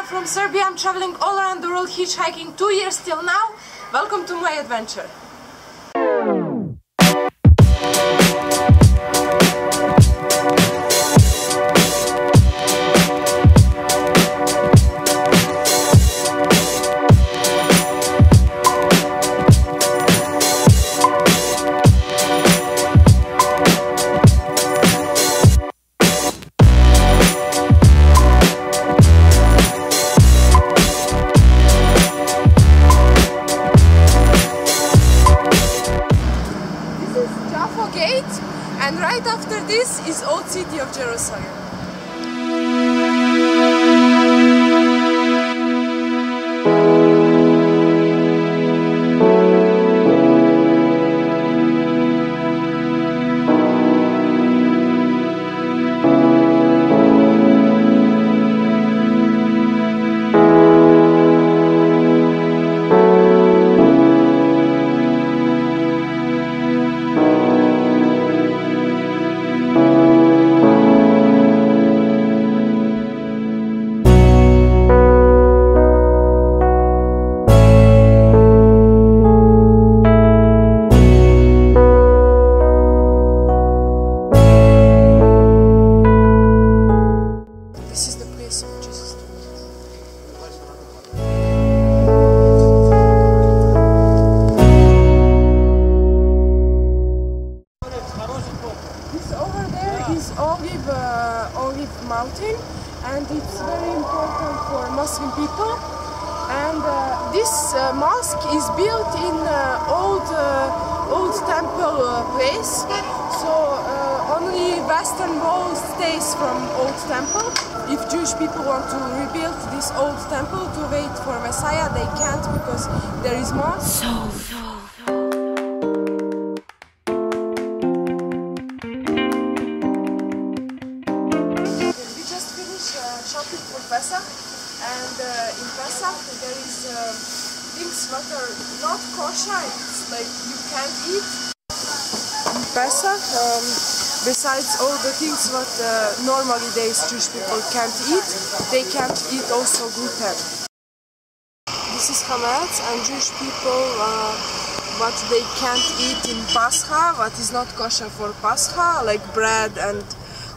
from Serbia. I'm traveling all around the world hitchhiking 2 years till now. Welcome to my adventure. Jaffa gate, and right after this is old city of Jerusalem. Olive mountain, and it's very important for Muslim people. And this mosque is built in old temple place, so only western wall stays from old temple. If Jewish people want to rebuild this old temple to wait for Messiah, they can't because there is mosque. Shopping for Pesach, and in Pesach there is things that are not kosher, it's like you can't eat. In Pesach, besides all the things that normally days Jewish people can't eat, they can't eat also gluten. This is chametz, and Jewish people what they can't eat in Pascha, what is not kosher for Pascha, like bread and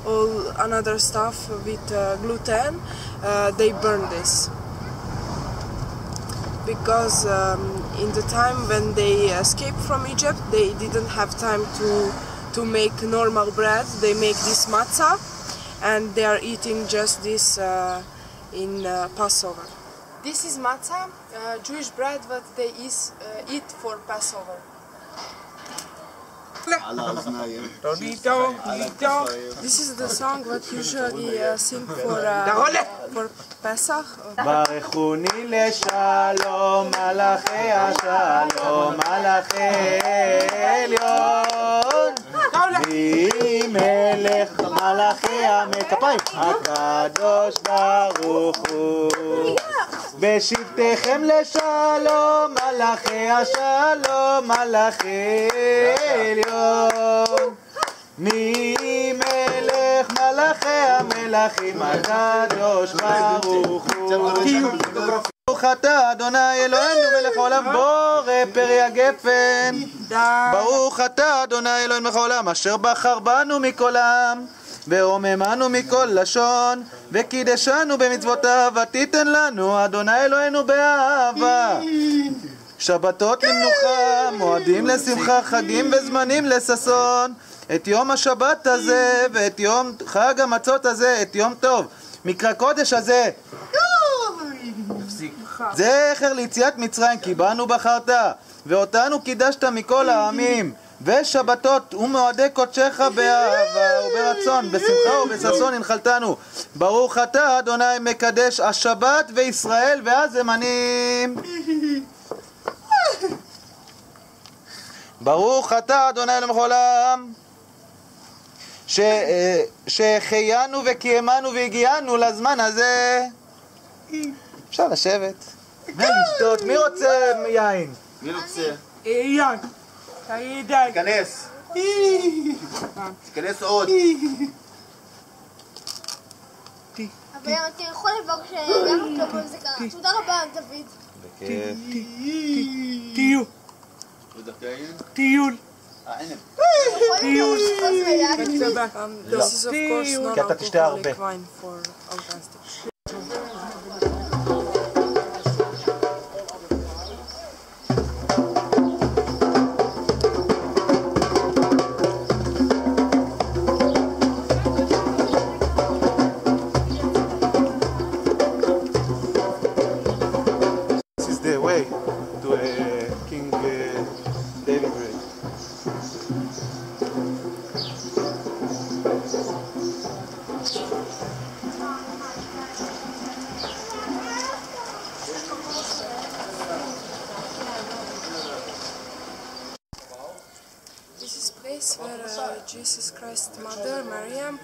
all another stuff with gluten, they burn this. Because in the time when they escaped from Egypt, they didn't have time to make normal bread. They make this matzah, and they are eating just this in Passover. This is matzah, Jewish bread that they eat for Passover. This is the song that usually sing for Pesach. ברכוני לשלום, מלאכי השלום, מלאכי עליון. מי מלך מלאכי המקפיים, הקדוש ברוך הוא. בשבתכם לשלום, מלאכי השלום, מלאכי עליון. מי מלך מלאכי המלכים, הקדוש ברוך הוא. ברוך אתה אדוני אלוהינו מלך העולם בורא פרי הגפן. ברוך אתה אדוני אלוהינו מלך העולם אשר בחר בנו מכל עם ורוממנו מכל לשון וקידשנו במצוותיו ותיתן לנו אדוני אלוהינו באהבה. שבתות למנוחה, מועדים לשמחה, חגים וזמנים לששון. את יום השבת הזה ואת יום חג המצות הזה, את יום טוב, מקרא קודש הזה, זכר ליציאת מצרים, כי בנו בחרת ואותנו קידשת מכל העמים. ושבתות ומועדי קודשך באהבה וברצון, בשמחה ובששון הנחלתנו. ברוך אתה אדוני מקדש השבת וישראל והזמנים. ברוך אתה אדוני אלוהינו מלך העולם שהחיינו וקיימנו והגיענו לזמן הזה. אפשר לשבת ולשתות. מי רוצה יין? מי רוצה? יין. תיכנס. תיכנס עוד. אבל אתה יכול לבוא כשגם הכבוד תודה רבה, דוד. בכיף. טיול. טיול. טיול. This is of course non-alcoholic wine for orgastic. This is the way to King David bread. This is place where Jesus Christ's mother, Maryam,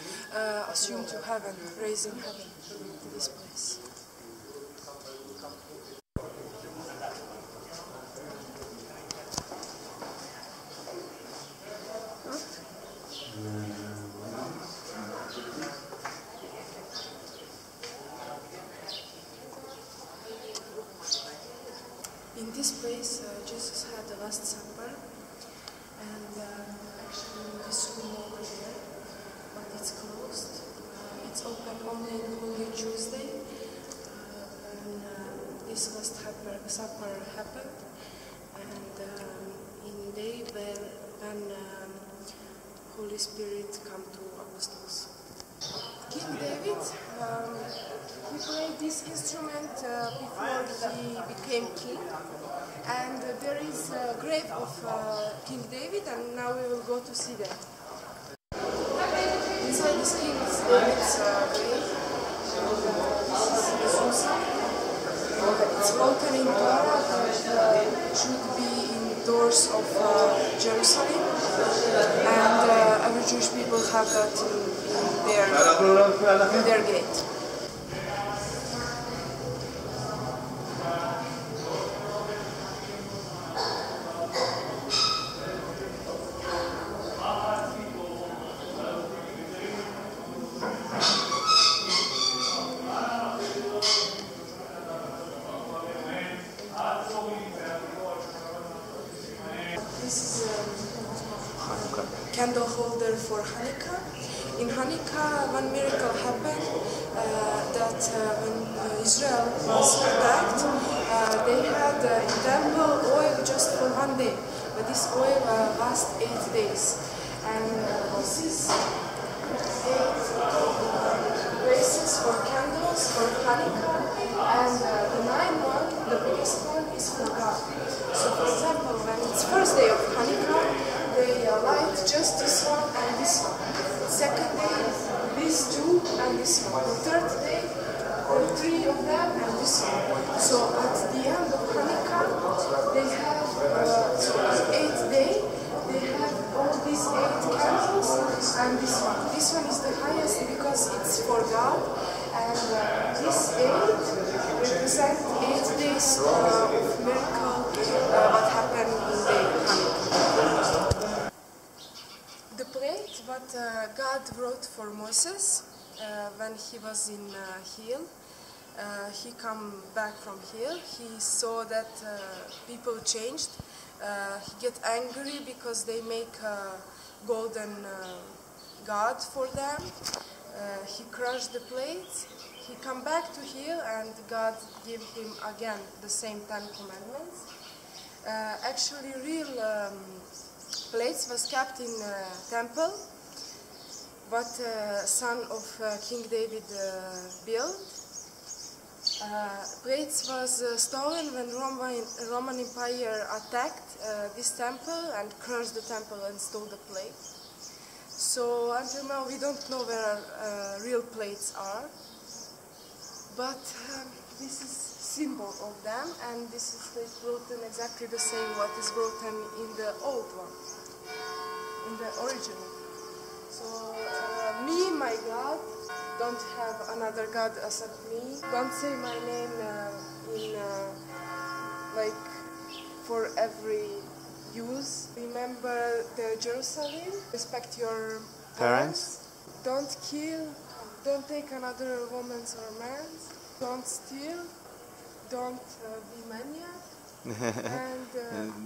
assumed to heaven, raised in heaven, to this place. In this place, Jesus had the Last Supper, and actually this room over there, but it's closed. It's open only on Holy Tuesday, when this Last Supper happened, and in day when Holy Spirit come to apostles. King David, he played this instrument before he became king, and there is a grave of King David, and now we will go to see that. Inside this King David's grave, this is the Susa. It's written in Torah that it should be indoors of Jerusalem, and every Jewish people have that in their gate. This is candle holder for Hanukkah. In Hanukkah, one miracle happened that when Israel was attacked, they had in temple oil just for one day, but this oil lasts 8 days. And this is 8 bases for candles for Hanukkah, and the 9th one, the biggest one, is for God. So for example, when it's first day of Hanukkah, they light just this one and this one. Second day, these two and this one. The third day, the 3 of them and this one. So at the end of Hanukkah, they have 8th day, they have all these 8 candles and this one. This one is the highest because it's for God, and this 8 represents 8 days of miracle what happened in the Hanukkah. The plate what God wrote for Moses when he was in Hill, he come back from Hill, he saw that people changed. He get angry because they make a golden god for them. He crushed the plate. He come back to Hill, and God give him again the same 10 commandments. Actually, real plates was kept in temple, what son of King David built. Plates was stolen when Roman Empire attacked this temple and crushed the temple and stole the plate. So until now we don't know where real plates are, but this is symbol of them, and this is written exactly the same what is written in the old one, in the original. So me, my God, don't have another God except me. Don't say my name like for every use. Remember the Jerusalem. Respect your Parents. Don't kill. Don't take another woman's or man's. Don't steal. don't be maniac, and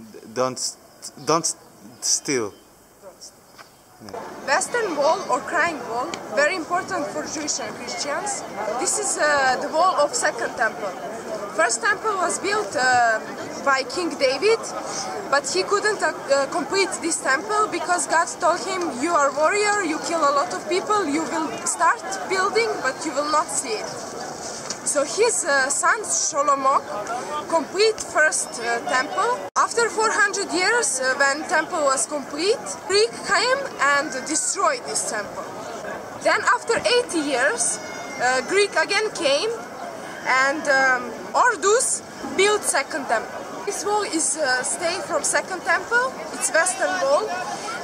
don't steal. Western Wall or Crying Wall, very important for Jewish and Christians. This is the wall of Second Temple. First temple was built by King David, but he couldn't complete this temple because God told him, you are a warrior, you kill a lot of people, you will start building, but you will not see it. So his son Shlomo complete first temple. After 400 years, when temple was complete, Greek came and destroyed this temple. Then after 80 years, Greek again came and Ordus built second temple. This wall is stay from second temple, it's western wall,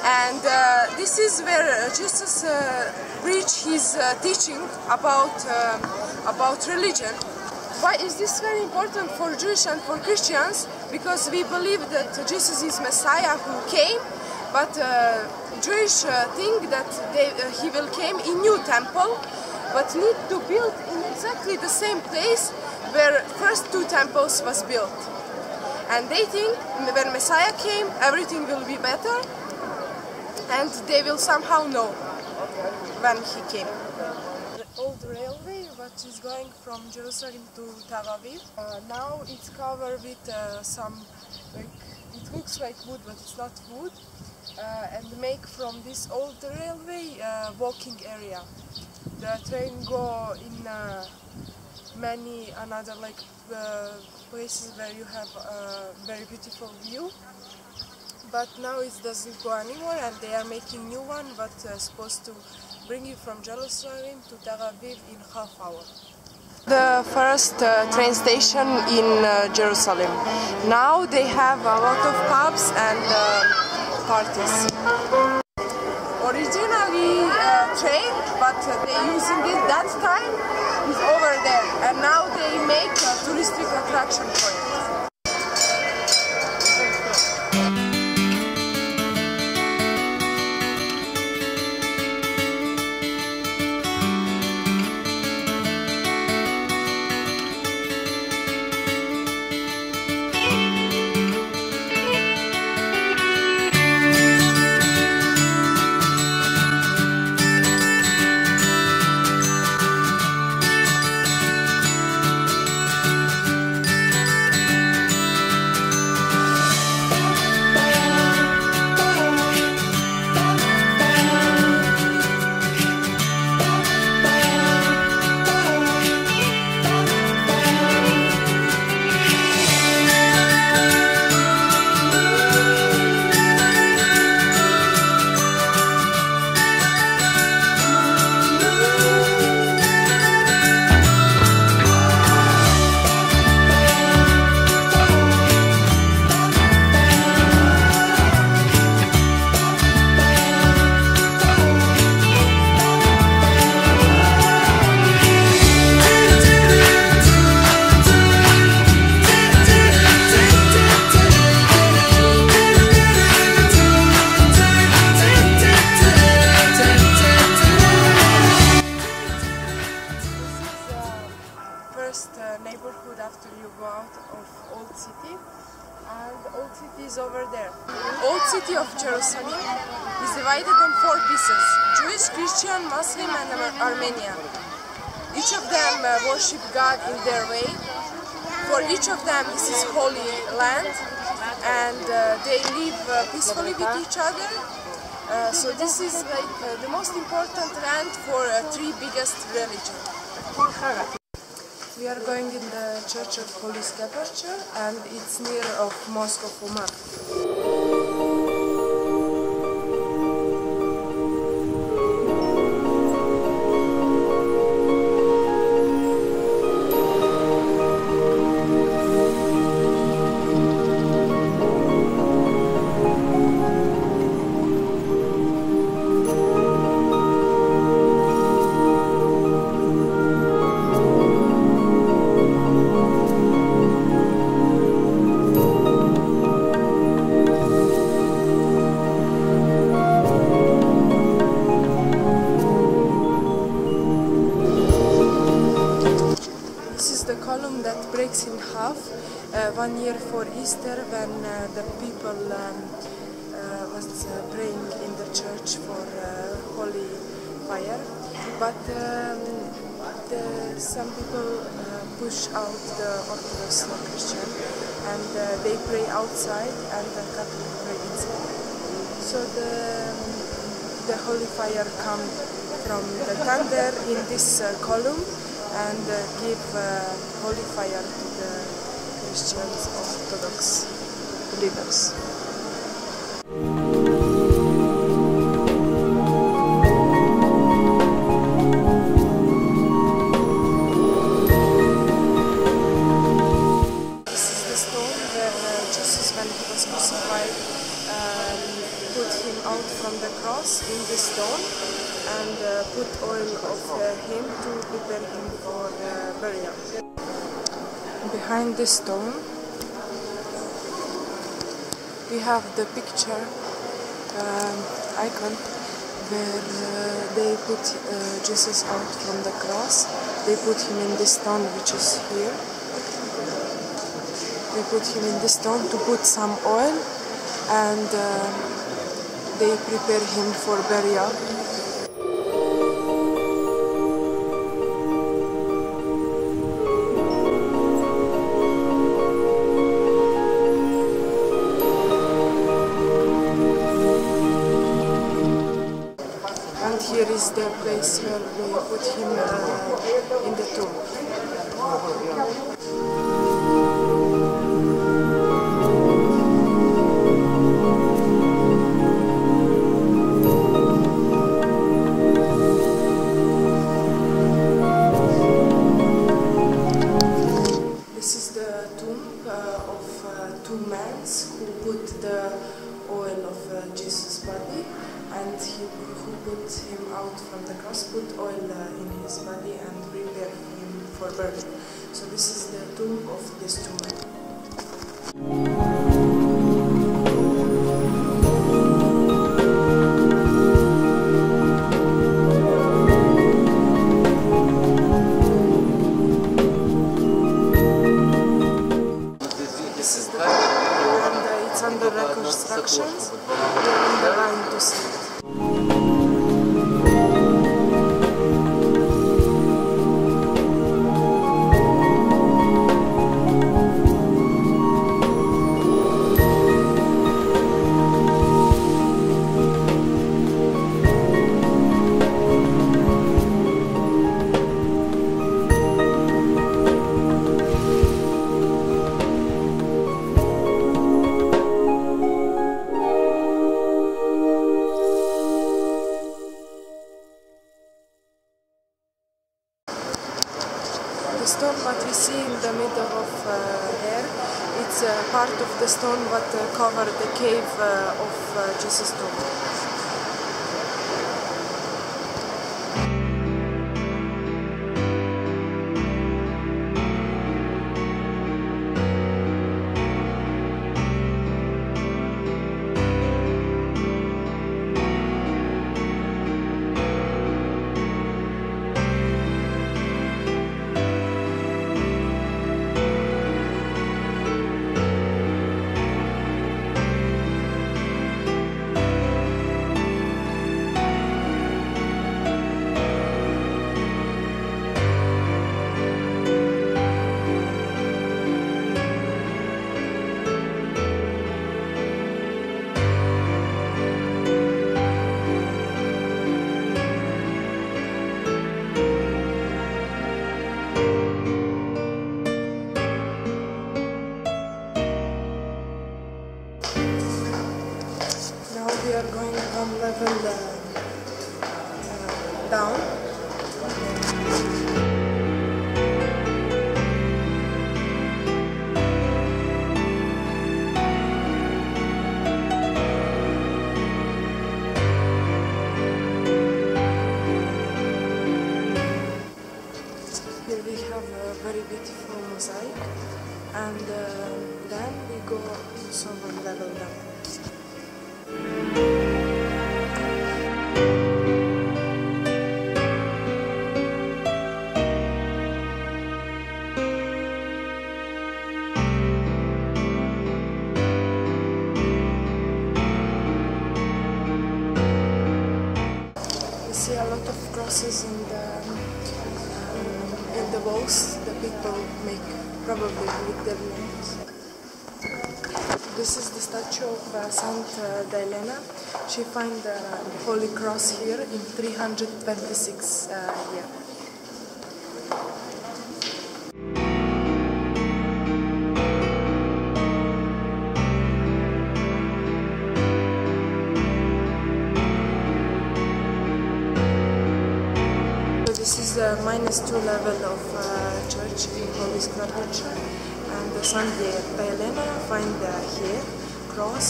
and this is where Jesus preached his teaching about religion. Why is this very important for Jewish and for Christians? Because we believe that Jesus is Messiah who came, but Jewish think that he will came in new temple, but need to build in exactly the same place where first two temples was built. And they think when Messiah came, everything will be better, and they will somehow know when he came. The old railway, which is going from Jerusalem to Tel Aviv, now it's covered with some, it looks like wood, but it's not wood, and make from this old railway walking area. The train go in many another places where you have a very beautiful view, but now it doesn't go anymore, and they are making new one, but supposed to bring you from Jerusalem to Tel Aviv in half hour. The first train station in Jerusalem. Now they have a lot of pubs and parties. Originally train, but they using it that time is over there, and now they make a touristic attraction for it. Neighborhood after you go out of Old City, and the Old City is over there. Old City of Jerusalem is divided in 4 pieces: Jewish, Christian, Muslim and Armenian. Each of them worship God in their way. For each of them this is holy land, and they live peacefully with each other. So this is like the most important land for 3 biggest religions. We are going in the church of Holy Sepulchre, and it's near of Mosque of Umar. the column that breaks in half 1 year for Easter, when the people was praying in the church for holy fire. But some people push out the Orthodox Christian, and they pray outside, and the Catholic pray inside. So the holy fire comes from the thunder in this column and give holy fire to the Christians Orthodox believers. This is the stone where Jesus, when he was crucified, put him out from the cross in this stone and put oil of him to prepare him for burial. Behind this stone we have the picture icon where they put Jesus out from the cross. They put him in this stone which is here. They put him in this stone to put some oil, and they prepare him for burial. And here is the place where they put him in the tomb. This is the tomb of two men who put the oil of Jesus' body, and who put him out from the cross, put oil in his body and prepare him for burial. So this is the tomb of these two men. This is the tomb, and it's under reconstruction. We're in the line to see it. The stone what we see in the middle of here, it's part of the stone what covered the cave of Jesus' tomb. We are going one level down. Here we have a very beautiful mosaic, and then we go also one level down. crosses in the walls. The people make probably with their names. This is the statue of Saint Helena. She found the Holy Cross here in 326 year. This is the -2 level of church in Holy Sepulchre, and the Saint Helena find here cross,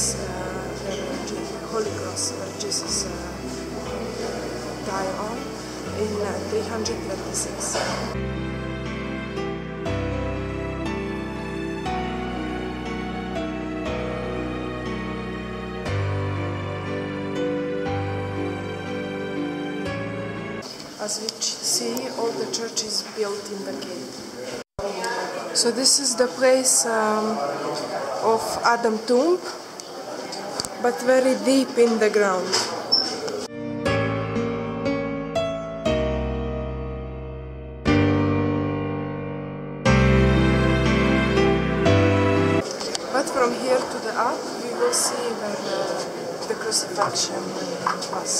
the Holy Cross where Jesus died on in 326. As we see, all the church is built in the cave. So this is the place of Adam's tomb, but very deep in the ground. But from here to the up, we will see where the Crucifixion was.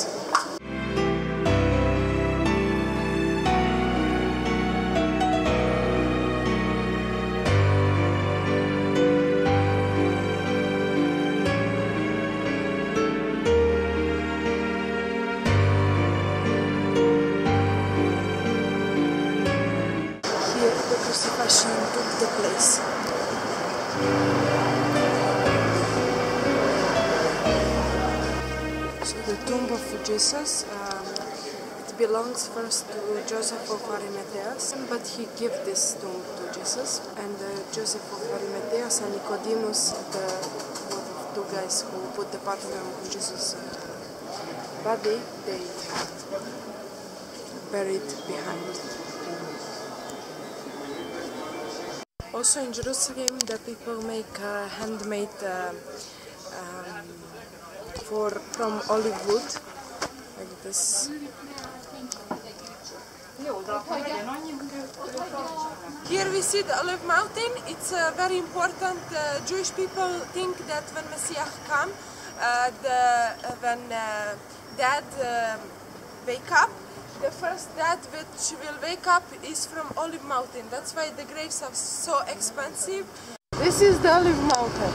Crucifixion took the place. So the tomb of Jesus, it belongs first to Joseph of Arimathea, but he gave this tomb to Jesus, and Joseph of Arimathea and Nicodemus, the two guys who put the part of Jesus' body, they buried behind. Also in Jerusalem, the people make handmade from olive wood, like this. Here we see the Olive Mountain. It's very important. Jewish people think that when Messiah comes, when Dad wake up, the first dad which will wake up is from Olive Mountain. That's why the graves are so expensive. This is the Olive Mountain.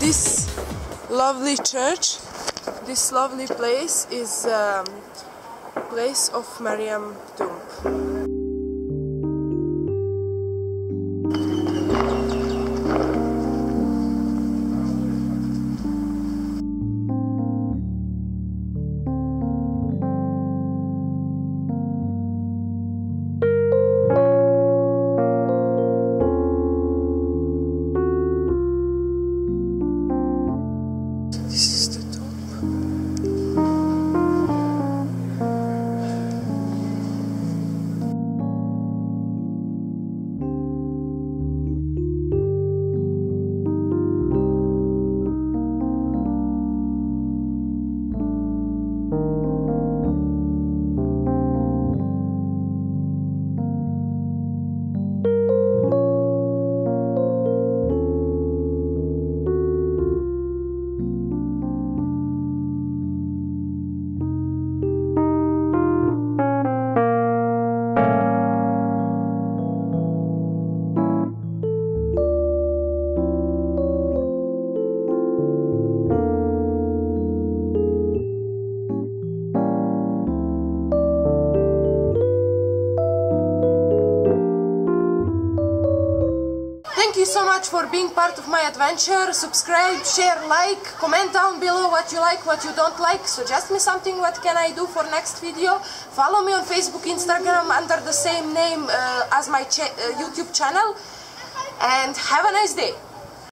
This lovely church, this lovely place is place of Mariam's tomb. Thank you so much for being part of my adventure. Subscribe, share, like, comment down below what you like, what you don't like. Suggest me something, what can I do for next video. Follow me on Facebook, Instagram under the same name as my YouTube channel. And have a nice day.